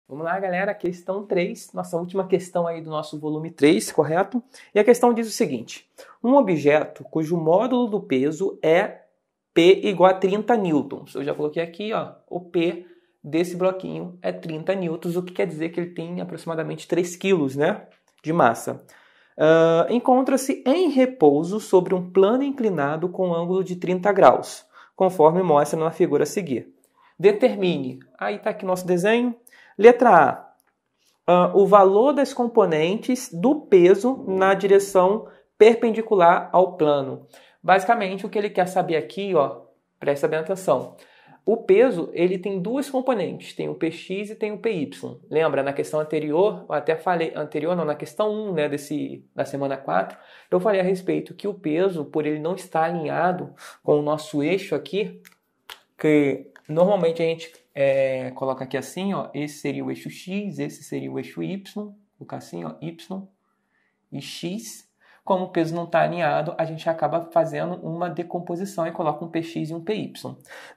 Vamos lá, galera, questão 3, nossa última questão aí do nosso volume 3, correto? E a questão diz o seguinte: um objeto cujo módulo do peso é P igual a 30 newtons. Eu já coloquei aqui, ó, o P desse bloquinho é 30 newtons, o que quer dizer que ele tem aproximadamente 3 quilos, né, de massa. Encontra-se em repouso sobre um plano inclinado com ângulo de 30 graus, conforme mostra na figura a seguir. Determine, aí está aqui nosso desenho. Letra A, o valor das componentes do peso na direção perpendicular ao plano. Basicamente, o que ele quer saber aqui, ó, presta bem atenção. O peso, ele tem duas componentes, tem o Px e tem o Py. Lembra, na questão anterior, eu até falei, na questão 1, né, da semana 4, eu falei a respeito que o peso, por ele não estar alinhado com o nosso eixo aqui, que normalmente a gente coloca aqui assim, ó, esse seria o eixo X, esse seria o eixo Y, vou colocar assim, ó, Y e X. Como o peso não está alinhado, a gente acaba fazendo uma decomposição e coloca um Px e um Py.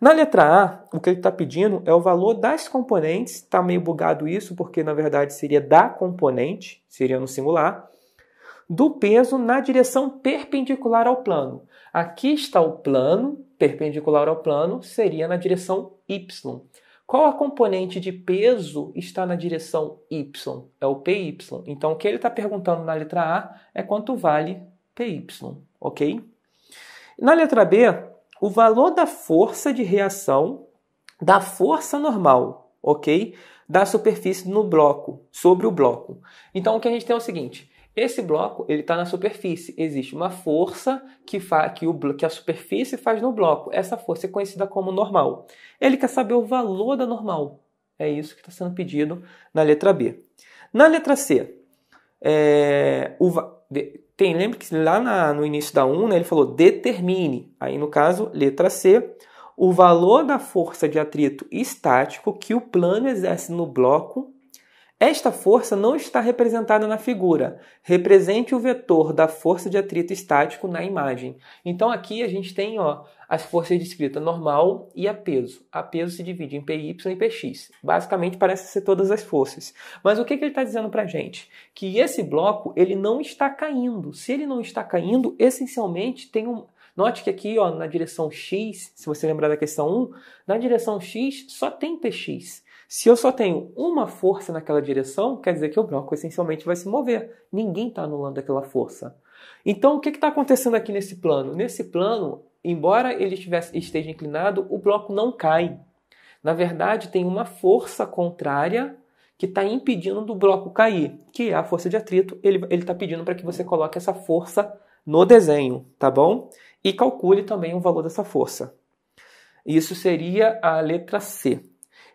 Na letra A, o que ele está pedindo é o valor das componentes, está meio bugado isso, porque na verdade seria da componente, seria no singular, do peso na direção perpendicular ao plano. Aqui está o plano, perpendicular ao plano, seria na direção Y. Qual a componente de peso está na direção Y? É o Py. Então, o que ele está perguntando na letra A é quanto vale Py, ok? Na letra B, o valor da força de reação da força normal, ok? Da superfície no bloco, sobre o bloco. Então, o que a gente tem é o seguinte: esse bloco ele está na superfície. Existe uma força que a superfície faz no bloco. Essa força é conhecida como normal. Ele quer saber o valor da normal. É isso que está sendo pedido na letra B. Na letra C, lembra que lá no início da 1, né, ele falou determine. Aí, no caso, letra C, o valor da força de atrito estático que o plano exerce no bloco. Esta força não está representada na figura. Represente o vetor da força de atrito estático na imagem. Então aqui a gente tem, ó, as forças descritas normal e a peso. A peso se divide em Py e Px. Basicamente parece ser todas as forças. Mas o que ele está dizendo para a gente? Que esse bloco ele não está caindo. Se ele não está caindo, essencialmente tem um... Note que aqui, ó, na direção x, se você lembrar da questão 1, na direção x só tem Px. Se eu só tenho uma força naquela direção, quer dizer que o bloco essencialmente vai se mover. Ninguém está anulando aquela força. Então, o que está acontecendo aqui nesse plano? Nesse plano, embora ele esteja inclinado, o bloco não cai. Na verdade, tem uma força contrária que está impedindo do bloco cair, que é a força de atrito. Ele está pedindo para que você coloque essa força no desenho, tá bom? E calcule também o valor dessa força. Isso seria a letra C.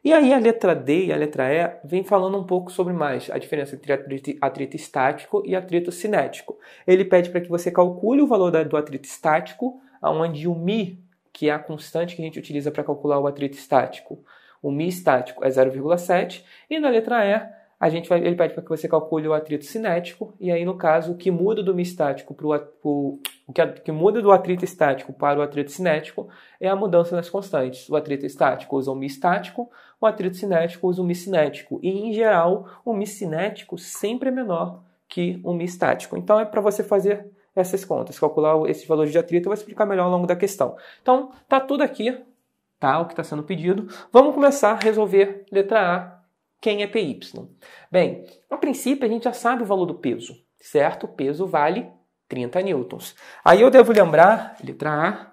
E aí a letra D e a letra E vem falando um pouco sobre mais a diferença entre atrito estático e atrito cinético. Ele pede para que você calcule o valor do atrito estático, onde o μ, que é a constante que a gente utiliza para calcular o atrito estático, o μ estático é 0,7, e na letra E ele pede para que você calcule o atrito cinético, e aí no caso o que muda do μ estático que muda do atrito estático para o atrito cinético é a mudança nas constantes. O atrito estático usa o μ estático, o atrito cinético usa o μ cinético. E, em geral, o μ cinético sempre é menor que o μ estático. Então, é para você fazer essas contas, calcular esses valores de atrito. Eu vou explicar melhor ao longo da questão. Então, tá tudo aqui, tá? O que está sendo pedido. Vamos começar a resolver letra A. Quem é Py? Bem, a princípio, a gente já sabe o valor do peso, certo? O peso vale 30 newtons. Aí eu devo lembrar, letra A,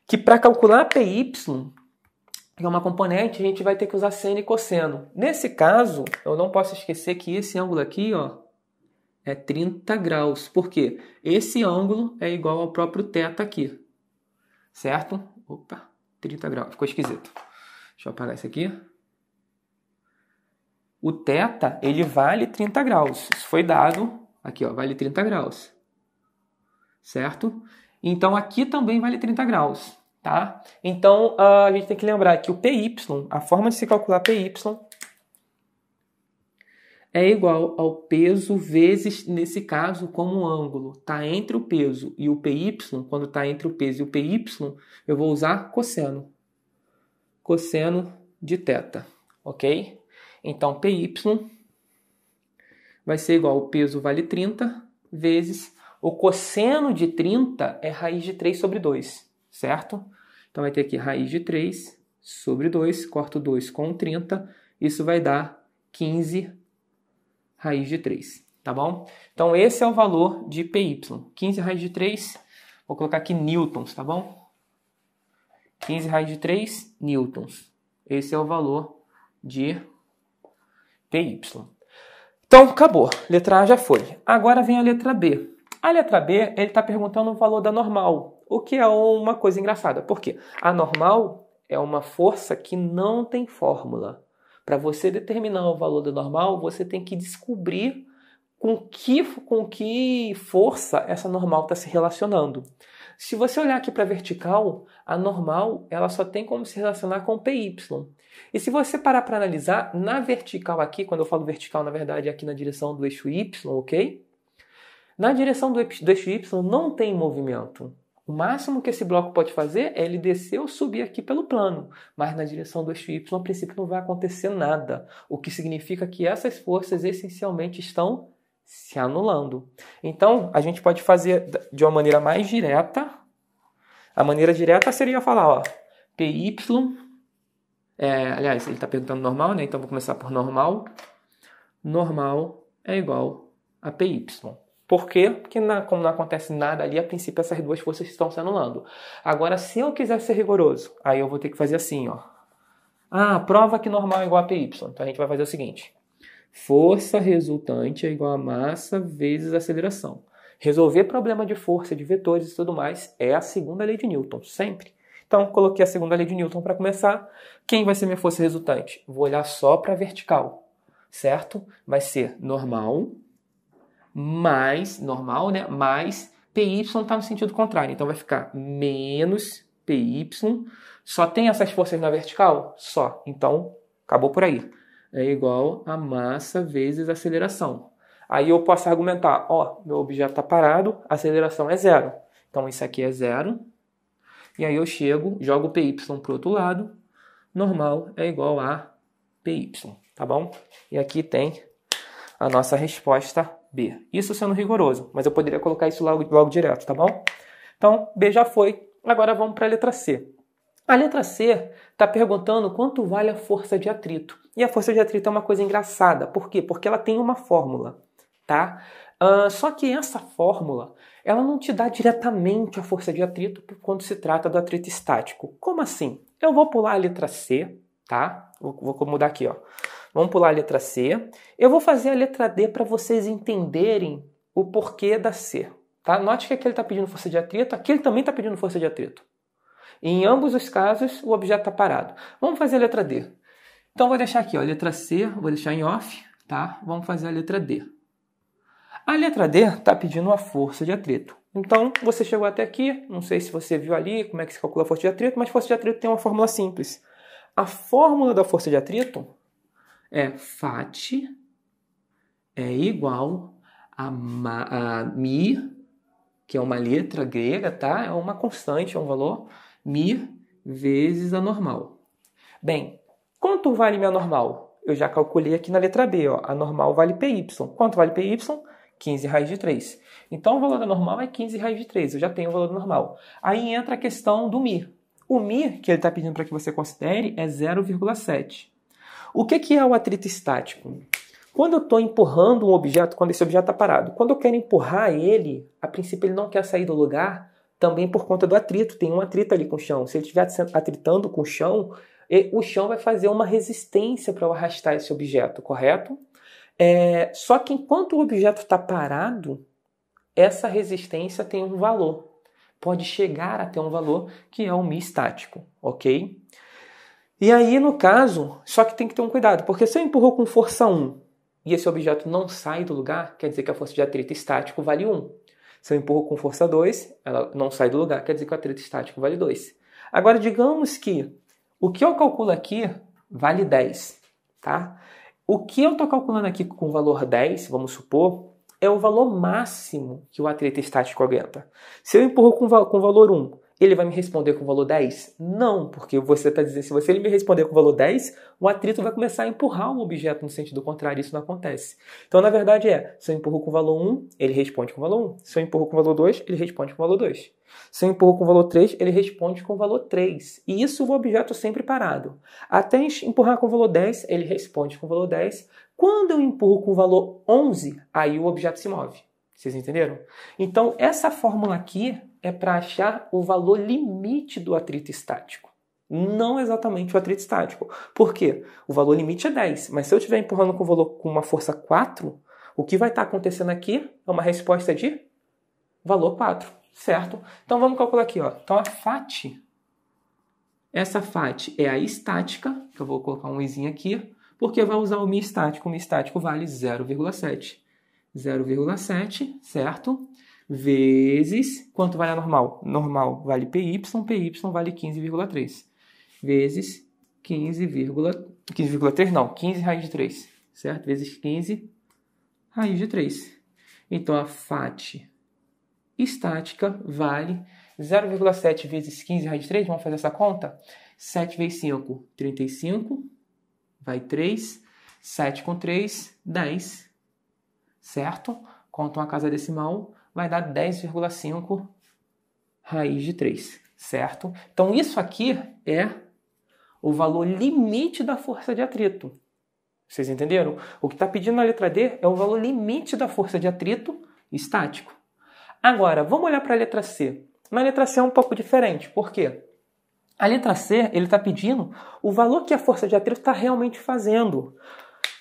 que para calcular Py, que é uma componente, a gente vai ter que usar seno e cosseno. Nesse caso, eu não posso esquecer que esse ângulo aqui, ó, é 30 graus. Por quê? Esse ângulo é igual ao próprio θ aqui, certo? Opa, 30 graus, ficou esquisito. Deixa eu apagar isso aqui. O θ, ele vale 30 graus. Isso foi dado, aqui ó, vale 30 graus. Certo? Então, aqui também vale 30 graus, tá? Então, a gente tem que lembrar que o Py, a forma de se calcular Py é igual ao peso vezes, nesse caso, como o ângulo está entre o peso e o Py, quando está entre o peso e o Py, eu vou usar cosseno. Cosseno de θ, ok? Então, PY vai ser igual ao peso vale 30 vezes o cosseno de 30 é raiz de 3 sobre 2, certo? Então, vai ter aqui raiz de 3 sobre 2, corto 2 com 30, isso vai dar 15 raiz de 3, tá bom? Então, esse é o valor de PY. 15 raiz de 3, vou colocar aqui newtons, tá bom? 15 raiz de 3 newtons. Esse é o valor de PY. Então, acabou. Letra A já foi. Agora vem a letra B. A letra B, ele está perguntando o valor da normal, o que é uma coisa engraçada. Por quê? A normal é uma força que não tem fórmula. Para você determinar o valor da normal, você tem que descobrir com que força essa normal está se relacionando. Se você olhar aqui para a vertical, a normal ela só tem como se relacionar com PY. E se você parar para analisar, na vertical aqui, quando eu falo vertical, na verdade é aqui na direção do eixo Y, ok? Na direção do eixo Y não tem movimento. O máximo que esse bloco pode fazer é ele descer ou subir aqui pelo plano. Mas na direção do eixo Y, a princípio, não vai acontecer nada. O que significa que essas forças essencialmente estão se anulando. Então, a gente pode fazer de uma maneira mais direta. A maneira direta seria falar, ó, PY... aliás, ele está perguntando normal, né? Então, vou começar por normal. Normal é igual a PY. Por quê? Porque como não acontece nada ali, a princípio essas duas forças estão se anulando. Agora, se eu quiser ser rigoroso, aí eu vou ter que fazer assim, ó. Prova que normal é igual a PY. Então a gente vai fazer o seguinte. Força resultante é igual a massa vezes aceleração. Resolver problema de força, de vetores e tudo mais é a segunda lei de Newton, sempre. Então, coloquei a segunda lei de Newton para começar. Quem vai ser minha força resultante? Vou olhar só para a vertical, certo? Vai ser normal... mais normal, né? Mais PY está no sentido contrário. Então vai ficar menos PY. Só tem essas forças na vertical? Só. Então, acabou por aí. É igual a massa vezes aceleração. Aí eu posso argumentar, ó, meu objeto está parado, a aceleração é zero. Então isso aqui é zero. E aí eu chego, jogo PY para o outro lado. Normal é igual a PY, tá bom? E aqui tem a nossa resposta B. Isso sendo rigoroso, mas eu poderia colocar isso logo direto, tá bom? Então, B já foi. Agora vamos para a letra C. A letra C está perguntando quanto vale a força de atrito. E a força de atrito é uma coisa engraçada. Por quê? Porque ela tem uma fórmula, tá? Só que essa fórmula, ela não te dá diretamente a força de atrito quando se trata do atrito estático. Como assim? Eu vou pular a letra C, tá? Vou mudar aqui, ó. Vamos pular a letra C. Eu vou fazer a letra D para vocês entenderem o porquê da C. Tá? Note que aqui ele está pedindo força de atrito, aqui ele também está pedindo força de atrito. E em ambos os casos, o objeto está parado. Vamos fazer a letra D. Então, vou deixar aqui, ó, a letra C, vou deixar em off, tá? Vamos fazer a letra D. A letra D está pedindo a força de atrito. Então, você chegou até aqui, não sei se você viu ali como é que se calcula a força de atrito, mas força de atrito tem uma fórmula simples. A fórmula da força de atrito é Φ é igual a Mi, que é uma letra grega, tá? É uma constante, é um valor, Mi vezes a normal. Bem, quanto vale minha normal? Eu já calculei aqui na letra B, ó. A normal vale PY. Quanto vale PY? 15 raiz de 3. Então, o valor da normal é 15 raiz de 3. Eu já tenho o valor da normal. Aí entra a questão do Mi. O Mi, que ele está pedindo para que você considere, é 0,7. O que é o atrito estático? Quando eu estou empurrando um objeto, quando esse objeto está parado, quando eu quero empurrar ele, a princípio ele não quer sair do lugar, também por conta do atrito. Tem um atrito ali com o chão. Se ele estiver atritando com o chão vai fazer uma resistência para eu arrastar esse objeto, correto? Só que enquanto o objeto está parado, essa resistência tem um valor. Pode chegar a ter um valor que é o Mi estático, ok? E aí, no caso, só que tem que ter um cuidado, porque se eu empurrou com força 1 e esse objeto não sai do lugar, quer dizer que a força de atrito estático vale 1. Se eu empurro com força 2, ela não sai do lugar, quer dizer que o atrito estático vale 2. Agora, digamos que o que eu calculo aqui vale 10, tá? O que eu estou calculando aqui com o valor 10, vamos supor, é o valor máximo que o atrito estático aguenta. Se eu empurro com o valor 1, ele vai me responder com o valor 10? Não, porque você está dizendo, se ele me responder com o valor 10, o atrito vai começar a empurrar o objeto no sentido contrário, isso não acontece. Então, na verdade, se eu empurro com o valor 1, ele responde com o valor 1. Se eu empurro com o valor 2, ele responde com o valor 2. Se eu empurro com o valor 3, ele responde com o valor 3. E isso o objeto sempre parado. Até empurrar com o valor 10, ele responde com o valor 10. Quando eu empurro com o valor 11, aí o objeto se move. Vocês entenderam? Então, essa fórmula aqui é para achar o valor limite do atrito estático. Não exatamente o atrito estático. Por quê? O valor limite é 10, mas se eu estiver empurrando com uma força 4, o que vai estar acontecendo aqui é uma resposta de valor 4, certo? Então vamos calcular aqui, ó. Então a FAT, essa FAT é a estática, que eu vou colocar um izinho aqui, porque vai usar o mi estático. O mi estático vale 0,7. 0,7, certo? Vezes, quanto vale a normal? Normal vale PY, PY vale 15,3. Vezes 15,3 não, 15 raiz de 3, certo? Vezes 15 raiz de 3. Então, a FAT estática vale 0,7 vezes 15 raiz de 3, vamos fazer essa conta? 7 vezes 5, 35, vai 3, 7 com 3, 10, certo? Conta uma casa decimal, vai dar 10,5 raiz de 3, certo? Então, isso aqui é o valor limite da força de atrito. Vocês entenderam? O que está pedindo na letra D é o valor limite da força de atrito estático. Agora, vamos olhar para a letra C. Na letra C é um pouco diferente. Por quê? A letra C, ele está pedindo o valor que a força de atrito está realmente fazendo.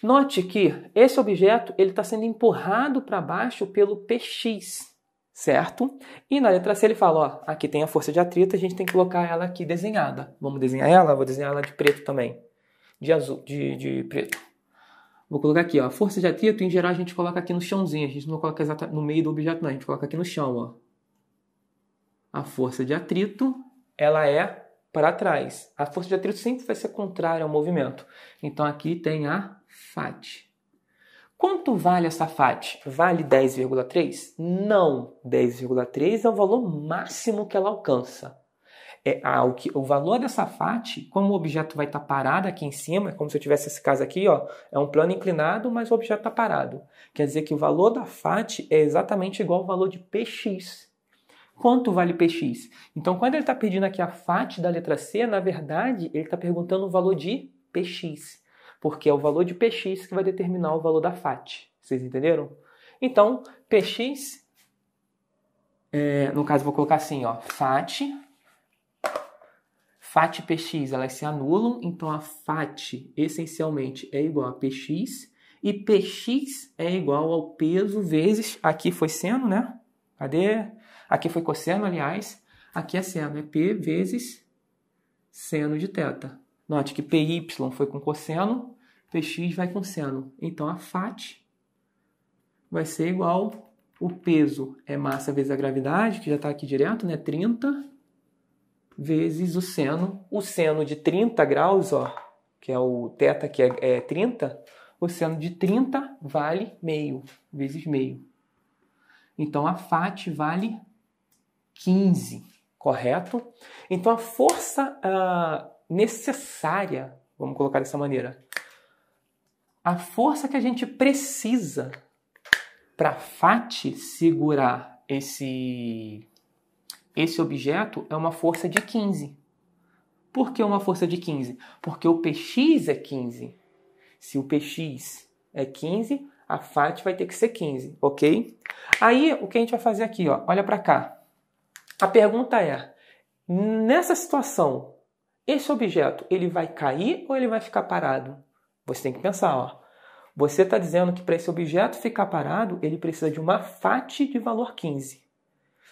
Note que esse objeto ele está sendo empurrado para baixo pelo PX, certo? E na letra C ele fala, ó, aqui tem a força de atrito, a gente tem que colocar ela aqui desenhada. Vamos desenhar ela? Vou desenhar ela de preto também. De azul, de preto. Vou colocar aqui, ó, a força de atrito, em geral, a gente coloca aqui no chãozinho. A gente não coloca exatamente no meio do objeto, não. A gente coloca aqui no chão, ó. A força de atrito, ela é para trás. A força de atrito sempre vai ser contrária ao movimento. Então, aqui tem a FAT. Quanto vale essa FAT? Vale 10,3? Não. 10,3 é o valor máximo que ela alcança. O valor dessa FAT, como o objeto vai estar parado aqui em cima, é como se eu tivesse esse caso aqui, ó, é um plano inclinado, mas o objeto está parado. Quer dizer que o valor da FAT é exatamente igual ao valor de PX. Quanto vale PX? Então, quando ele está pedindo aqui a FAT da letra C, na verdade, ele está perguntando o valor de PX. Porque é o valor de PX que vai determinar o valor da FAT. Vocês entenderam? Então, PX, no caso, vou colocar assim, ó, FAT e PX, elas se anulam, então a FAT essencialmente é igual a PX, e PX é igual ao peso vezes, aqui foi seno, né? Cadê? Aqui foi cosseno, aliás, aqui é seno, é P vezes seno de θ. Note que PY foi com cosseno, PX vai com seno. Então, a FAT vai ser igual, o peso é massa vezes a gravidade, que já está aqui direto, né? 30 vezes o seno de 30 graus, ó, que é o θ que é 30, o seno de 30 vale meio, vezes meio. Então, a FAT vale 15, correto? Então, a força necessária, vamos colocar dessa maneira, a força que a gente precisa para a FAT segurar esse objeto é uma força de 15. Por que uma força de 15? Porque o PX é 15. Se o PX é 15, a FAT vai ter que ser 15, ok? Aí, o que a gente vai fazer aqui, ó, olha para cá. A pergunta é, nessa situação, esse objeto, ele vai cair ou ele vai ficar parado? Você tem que pensar, ó. Você está dizendo que para esse objeto ficar parado, ele precisa de uma FAT de valor 15.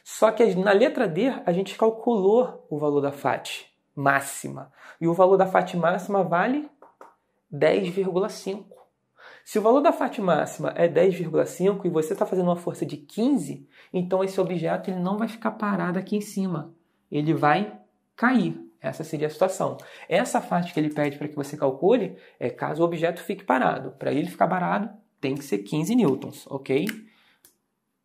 Só que na letra D, a gente calculou o valor da FAT máxima. E o valor da FAT máxima vale 10,5. Se o valor da FAT máxima é 10,5 e você está fazendo uma força de 15, então esse objeto ele não vai ficar parado aqui em cima. Ele vai cair. Essa seria a situação. Essa FAT que ele pede para que você calcule é caso o objeto fique parado. Para ele ficar parado, tem que ser 15 newtons, ok?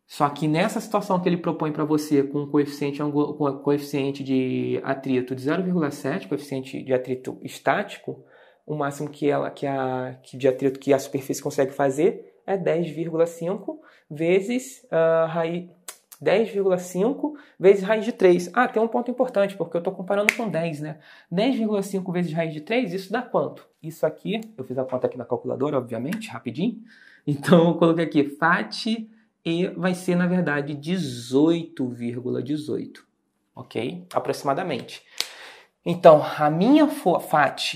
Só que nessa situação que ele propõe para você com um coeficiente de atrito de 0,7, coeficiente de atrito estático, o máximo de atrito que a superfície consegue fazer é 10,5 vezes raiz 10,5 vezes raiz de 3. Ah, tem um ponto importante, porque eu estou comparando com 10, né? 10,5 vezes raiz de 3, isso dá quanto? Isso aqui, eu fiz a conta aqui na calculadora, obviamente, rapidinho. Então, eu coloquei aqui FAT e vai ser, na verdade, 18,18, ok? Aproximadamente. Então, a minha FAT,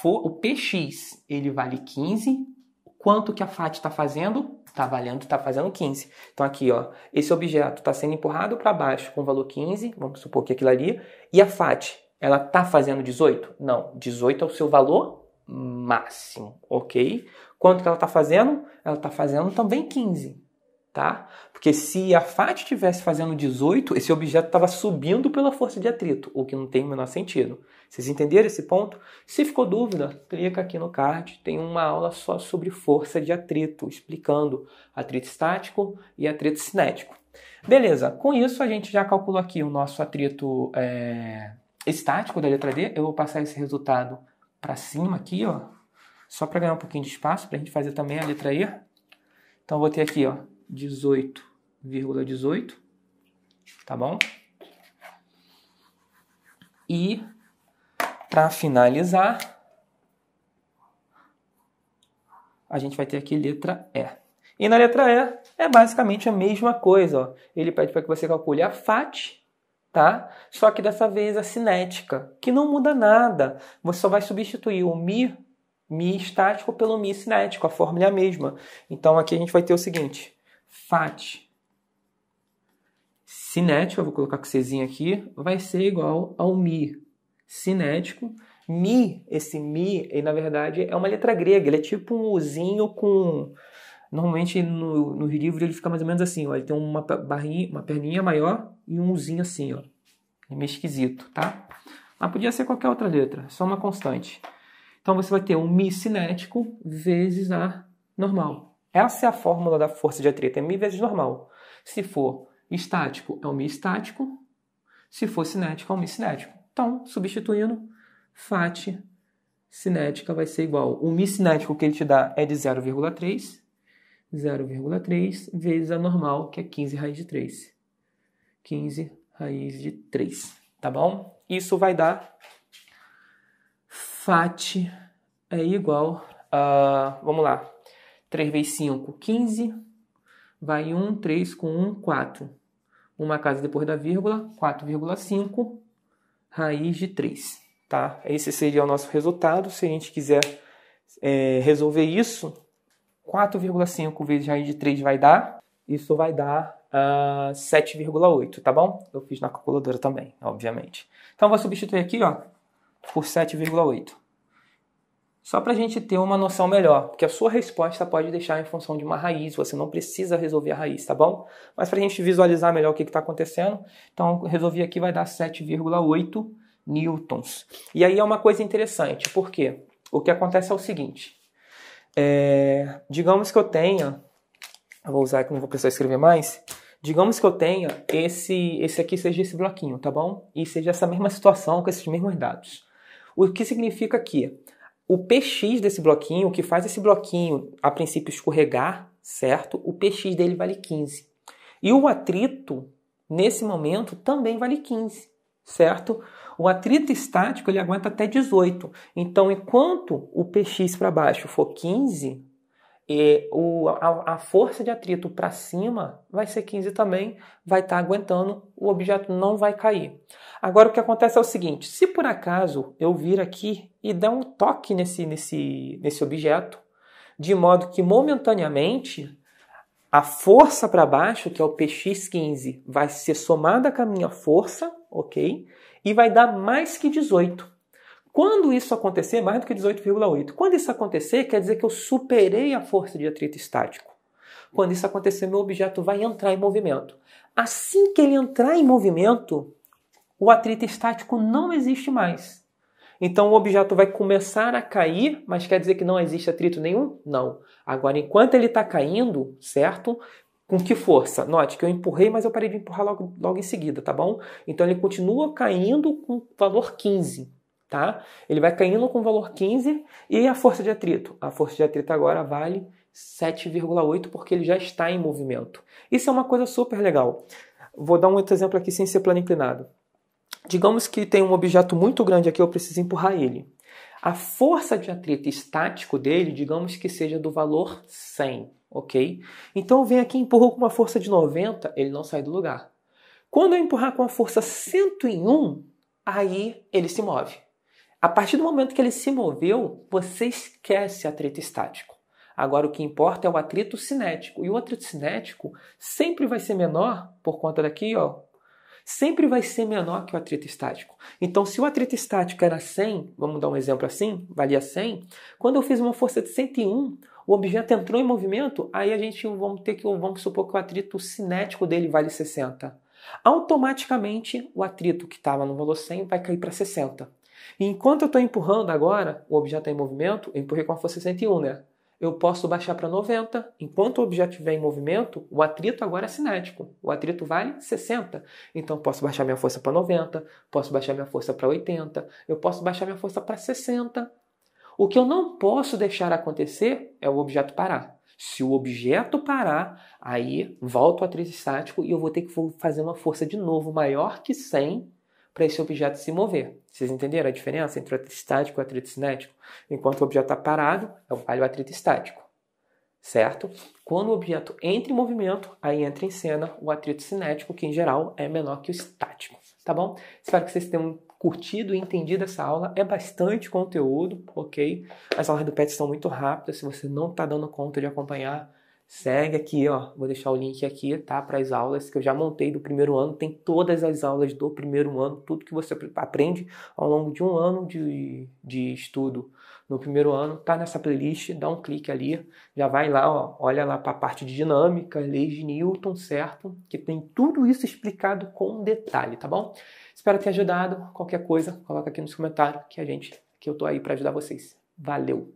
o PX, ele vale 15. Quanto que a FAT está fazendo? Está fazendo 15. Então aqui, ó, esse objeto está sendo empurrado para baixo com o valor 15, vamos supor que aquilo ali, e a FAT, ela está fazendo 18? Não, 18 é o seu valor máximo, ok? Quanto que ela está fazendo? Ela está fazendo também 15, tá? Porque se a FAT estivesse fazendo 18, esse objeto estava subindo pela força de atrito, o que não tem o menor sentido. Vocês entenderam esse ponto? Se ficou dúvida, clica aqui no card, tem uma aula só sobre força de atrito, explicando atrito estático e atrito cinético. Beleza, com isso a gente já calculou aqui o nosso atrito estático da letra D. Eu vou passar esse resultado para cima aqui, ó, só para ganhar um pouquinho de espaço, para a gente fazer também a letra E. Então, eu vou ter aqui, ó, 18,18, tá bom? E, para finalizar, a gente vai ter aqui letra E. E na letra E é basicamente a mesma coisa, ó. Ele pede para que você calcule a FAT, tá? Só que dessa vez a cinética, que não muda nada. Você só vai substituir o Mi estático pelo Mi cinético, a fórmula é a mesma. Então aqui a gente vai ter o seguinte: FAT cinético, eu vou colocar com Czinho aqui, vai ser igual ao Mi cinético. Esse Mi, ele, na verdade, é uma letra grega, ele é tipo um Uzinho com... Normalmente no livro ele fica mais ou menos assim, ó, ele tem uma perninha maior e um Uzinho assim, ó. É meio esquisito, tá? Mas podia ser qualquer outra letra, só uma constante. Então você vai ter um Mi cinético vezes a normal. Essa é a fórmula da força de atrito, é Mi vezes normal. Se for estático, é o Mi estático. Se for cinético, é o Mi cinético. Então, substituindo, FAT cinética vai ser igual. O Mi cinético que ele te dá é de 0,3. 0,3 vezes a normal, que é 15 raiz de 3. 15 raiz de 3, tá bom? Isso vai dar... FAT é igual a... Vamos lá. 3 vezes 5, 15. Vai 1, 3 com 1, 4. Uma casa depois da vírgula, 4,5 raiz de 3. Tá? Esse seria o nosso resultado. Se a gente quiser resolver isso, 4,5 vezes raiz de 3 vai dar. Isso vai dar 7,8, tá bom? Eu fiz na calculadora também, obviamente. Então, vou substituir aqui, ó, por 7,8. Só para a gente ter uma noção melhor, porque a sua resposta pode deixar em função de uma raiz, você não precisa resolver a raiz, tá bom? Mas para a gente visualizar melhor o que está acontecendo, então resolvi aqui, vai dar 7,8 newtons. E aí é uma coisa interessante, porque o que acontece é o seguinte, digamos que eu tenha, eu vou usar aqui, não vou precisar escrever mais, digamos que eu tenha esse aqui seja esse bloquinho, tá bom? E seja essa mesma situação com esses mesmos dados. O que significa que o PX desse bloquinho, o que faz esse bloquinho, a princípio, escorregar, certo? O PX dele vale 15. E o atrito, nesse momento, também vale 15, certo? O atrito estático, ele aguenta até 18. Então, enquanto o PX para baixo for 15, a força de atrito para cima vai ser 15 também, vai estar aguentando, o objeto não vai cair. Agora o que acontece é o seguinte, se por acaso eu vir aqui e der um toque nesse objeto, de modo que momentaneamente a força para baixo, que é o PX15, vai ser somada com a minha força, ok? E vai dar mais que 18. Quando isso acontecer, mais do que 18,8. Quando isso acontecer, quer dizer que eu superei a força de atrito estático. Quando isso acontecer, meu objeto vai entrar em movimento. Assim que ele entrar em movimento, o atrito estático não existe mais. Então o objeto vai começar a cair, mas quer dizer que não existe atrito nenhum? Não. Agora, enquanto ele está caindo, certo? Com que força? Note que eu empurrei, mas eu parei de empurrar logo em seguida, tá bom? Então ele continua caindo com valor 15, tá? Ele vai caindo com valor 15 e a força de atrito? A força de atrito agora vale 7,8 porque ele já está em movimento. Isso é uma coisa super legal. Vou dar um outro exemplo aqui sem ser plano inclinado. Digamos que tem um objeto muito grande aqui, eu preciso empurrar ele. A força de atrito estático dele, digamos que seja do valor 100, ok? Então eu venho aqui e empurro com uma força de 90, ele não sai do lugar. Quando eu empurrar com a força 101, aí ele se move. A partir do momento que ele se moveu, você esquece atrito estático. Agora o que importa é o atrito cinético. E o atrito cinético sempre vai ser menor, por conta daqui, ó, sempre vai ser menor que o atrito estático. Então, se o atrito estático era 100, vamos dar um exemplo assim, valia 100, quando eu fiz uma força de 101, o objeto entrou em movimento, aí vamos supor que o atrito cinético dele vale 60. Automaticamente, o atrito que estava no valor 100 vai cair para 60. E enquanto eu estou empurrando agora, o objeto está em movimento, eu empurrei com a força 101, né? Eu posso baixar para 90. Enquanto o objeto estiver em movimento, o atrito agora é cinético. O atrito vale 60. Então, eu posso baixar minha força para 90, posso baixar minha força para 80, eu posso baixar minha força para 60. O que eu não posso deixar acontecer é o objeto parar. Se o objeto parar, aí volta o atrito estático e eu vou ter que fazer uma força de novo maior que 100 para esse objeto se mover. Vocês entenderam a diferença entre o atrito estático e o atrito cinético? Enquanto o objeto está parado, vale o atrito estático, certo? Quando o objeto entra em movimento, aí entra em cena o atrito cinético, que em geral é menor que o estático, tá bom? Espero que vocês tenham curtido e entendido essa aula. É bastante conteúdo, ok? As aulas do PET são muito rápidas, se você não está dando conta de acompanhar, segue aqui, ó. Vou deixar o link aqui, tá? Para as aulas que eu já montei do primeiro ano. Tem todas as aulas do primeiro ano, tudo que você aprende ao longo de um ano de estudo no primeiro ano, tá nessa playlist. Dá um clique ali, já vai lá, ó, olha lá para a parte de dinâmica, leis de Newton, certo? Que tem tudo isso explicado com detalhe, tá bom? Espero ter ajudado. Qualquer coisa, coloca aqui nos comentários que eu tô aí para ajudar vocês. Valeu!